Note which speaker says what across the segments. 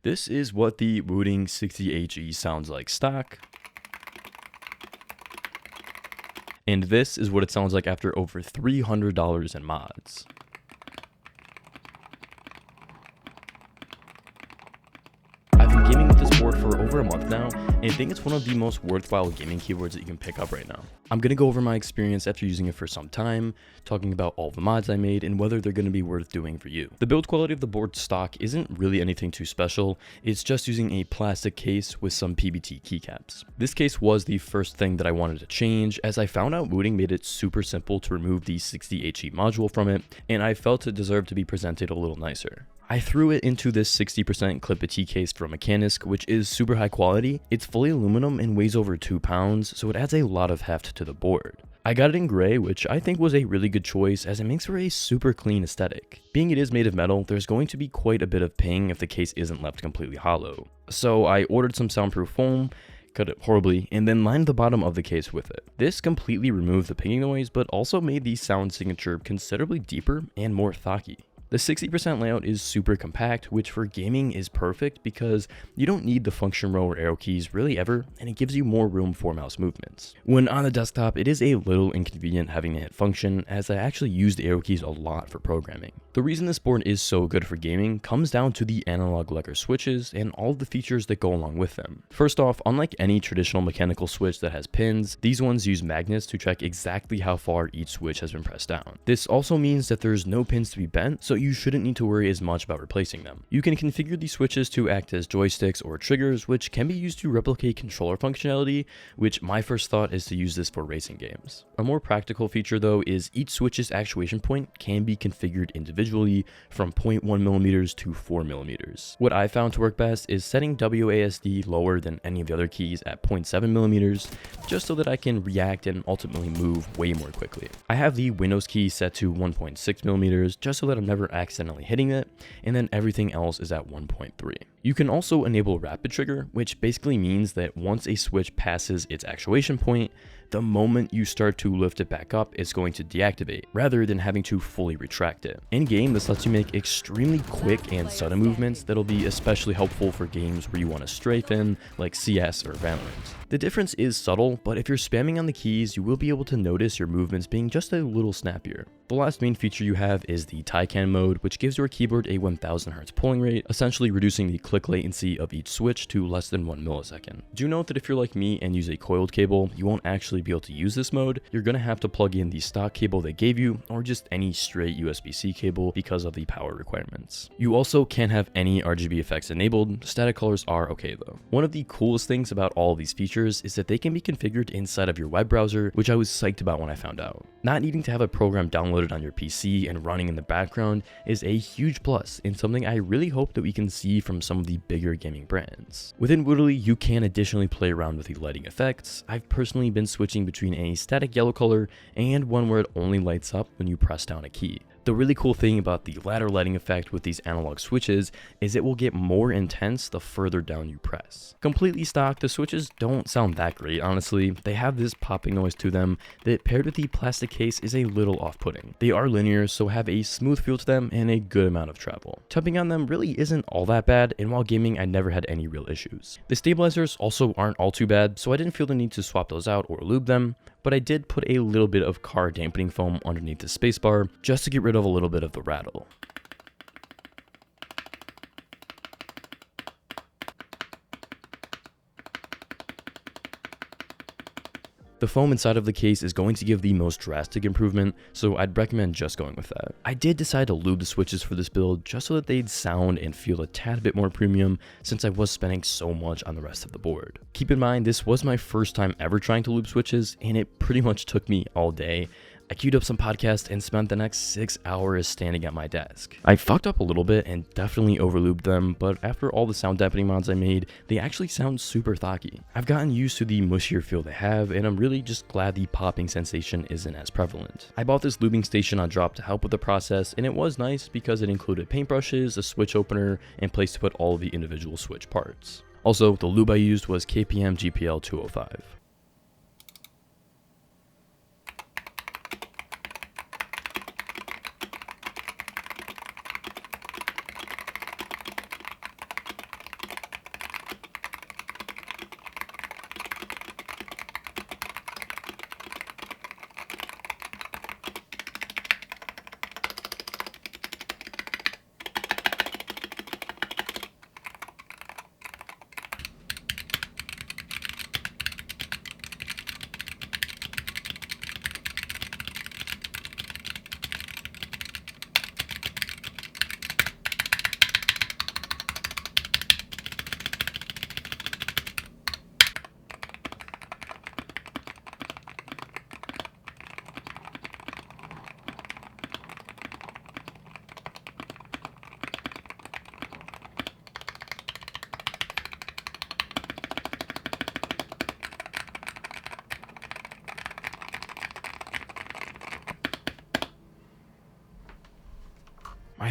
Speaker 1: This is what the Wooting 60HE sounds like stock. And this is what it sounds like after over $300 in mods. I've been gaming with this board for over a month now, and I think it's one of the most worthwhile gaming keyboards that you can pick up right now. I'm going to go over my experience after using it for some time, talking about all the mods I made and whether they're going to be worth doing for you. The build quality of the board stock isn't really anything too special, it's just using a plastic case with some PBT keycaps. This case was the first thing that I wanted to change, as I found out Wooting made it super simple to remove the 60HE module from it, and I felt it deserved to be presented a little nicer. I threw it into this 60% Clip-A-T case from Mechanisk, which is super high quality. It's fully aluminum and weighs over 2 pounds, so it adds a lot of heft to the board. I got it in gray, which I think was a really good choice as it makes for a super clean aesthetic. Being it is made of metal, there's going to be quite a bit of ping if the case isn't left completely hollow. So I ordered some soundproof foam, cut it horribly, and then lined the bottom of the case with it. This completely removed the pinging noise, but also made the sound signature considerably deeper and more thocky. The 60% layout is super compact, which for gaming is perfect because you don't need the function row or arrow keys really ever, and it gives you more room for mouse movements. When on the desktop, it is a little inconvenient having to hit function, as I actually use the arrow keys a lot for programming. The reason this board is so good for gaming comes down to the analog lugger switches and all of the features that go along with them. First off, unlike any traditional mechanical switch that has pins, these ones use magnets to check exactly how far each switch has been pressed down. This also means that there's no pins to be bent, so you shouldn't need to worry as much about replacing them. You can configure these switches to act as joysticks or triggers, which can be used to replicate controller functionality, which my first thought is to use this for racing games. A more practical feature though is each switch's actuation point can be configured individually from 0.1mm to 4mm. What I found to work best is setting WASD lower than any of the other keys at 0.7mm, just so that I can react and ultimately move way more quickly. I have the Windows key set to 1.6mm, just so that I'm never accidentally hitting it, and then everything else is at 1.3. You can also enable rapid trigger, which basically means that once a switch passes its actuation point, the moment you start to lift it back up, it's going to deactivate, rather than having to fully retract it. In game, this lets you make extremely quick and sudden movements that'll be especially helpful for games where you want to strafe in, like CS or Valorant. The difference is subtle, but if you're spamming on the keys, you will be able to notice your movements being just a little snappier. The last main feature you have is the Taycan mode, which gives your keyboard a 1000Hz polling rate, essentially reducing the click latency of each switch to less than 1 millisecond. Do note that if you're like me and use a coiled cable, you won't actually be able to use this mode. You're going to have to plug in the stock cable they gave you, or just any straight USB-C cable because of the power requirements. You also can't have any RGB effects enabled. Static colors are okay though. One of the coolest things about all of these features is that they can be configured inside of your web browser, which I was psyched about when I found out. Not needing to have a program downloaded on your PC and running in the background is a huge plus, and something I really hope that we can see from some of the bigger gaming brands. Within Woodley, you can additionally play around with the lighting effects. I've personally been switching between a static yellow color and one where it only lights up when you press down a key. The really cool thing about the ladder lighting effect with these analog switches is it will get more intense the further down you press. Completely stock, the switches don't sound that great, honestly. They have this popping noise to them that paired with the plastic case is a little off-putting. They are linear, so have a smooth feel to them and a good amount of travel. Tapping on them really isn't all that bad, and while gaming I never had any real issues. The stabilizers also aren't all too bad, so I didn't feel the need to swap those out or lube them, but I did put a little bit of car dampening foam underneath the spacebar just to get rid of a little bit of the rattle. The foam inside of the case is going to give the most drastic improvement, so I'd recommend just going with that. I did decide to lube the switches for this build just so that they'd sound and feel a tad bit more premium, since I was spending so much on the rest of the board. Keep in mind, this was my first time ever trying to lube switches, and it pretty much took me all day. I queued up some podcasts and spent the next 6 hours standing at my desk. I fucked up a little bit and definitely overlubed them, but after all the sound dampening mods I made, they actually sound super thocky. I've gotten used to the mushier feel they have, and I'm really just glad the popping sensation isn't as prevalent. I bought this lubing station on drop to help with the process, and it was nice because it included paintbrushes, a switch opener, and place to put all of the individual switch parts. Also, the lube I used was KPM GPL 205.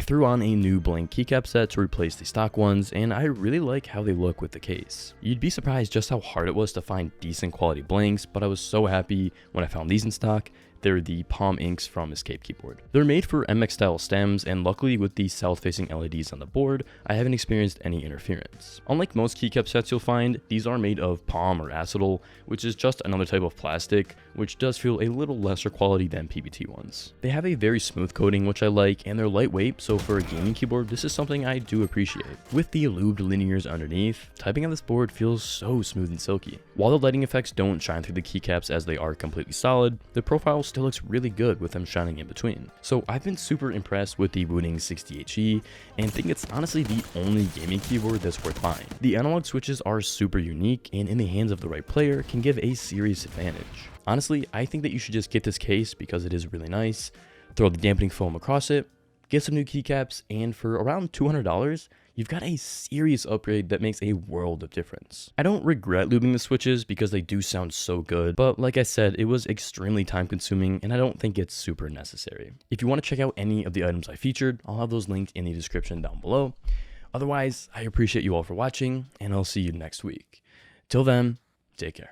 Speaker 1: I threw on a new blank keycap set to replace the stock ones, and I really like how they look with the case. You'd be surprised just how hard it was to find decent quality blanks, but I was so happy when I found these in stock. They're the Palm Inks from Escape Keyboard. They're made for MX style stems, and luckily with the south-facing LEDs on the board, I haven't experienced any interference. Unlike most keycap sets you'll find, these are made of palm or acetal, which is just another type of plastic, which does feel a little lesser quality than PBT ones. They have a very smooth coating, which I like, and they're lightweight, so for a gaming keyboard, this is something I do appreciate. With the lubed linears underneath, typing on this board feels so smooth and silky. While the lighting effects don't shine through the keycaps as they are completely solid, the profile still looks really good with them shining in between. So I've been super impressed with the Wooting 60HE and think it's honestly the only gaming keyboard that's worth buying. The analog switches are super unique and in the hands of the right player can give a serious advantage. Honestly, I think that you should just get this case because it is really nice, throw the dampening foam across it, get some new keycaps, and for around $200, you've got a serious upgrade that makes a world of difference. I don't regret lubing the switches because they do sound so good, but like I said, it was extremely time consuming and I don't think it's super necessary. If you want to check out any of the items I featured, I'll have those linked in the description down below. Otherwise, I appreciate you all for watching and I'll see you next week. Till then, take care.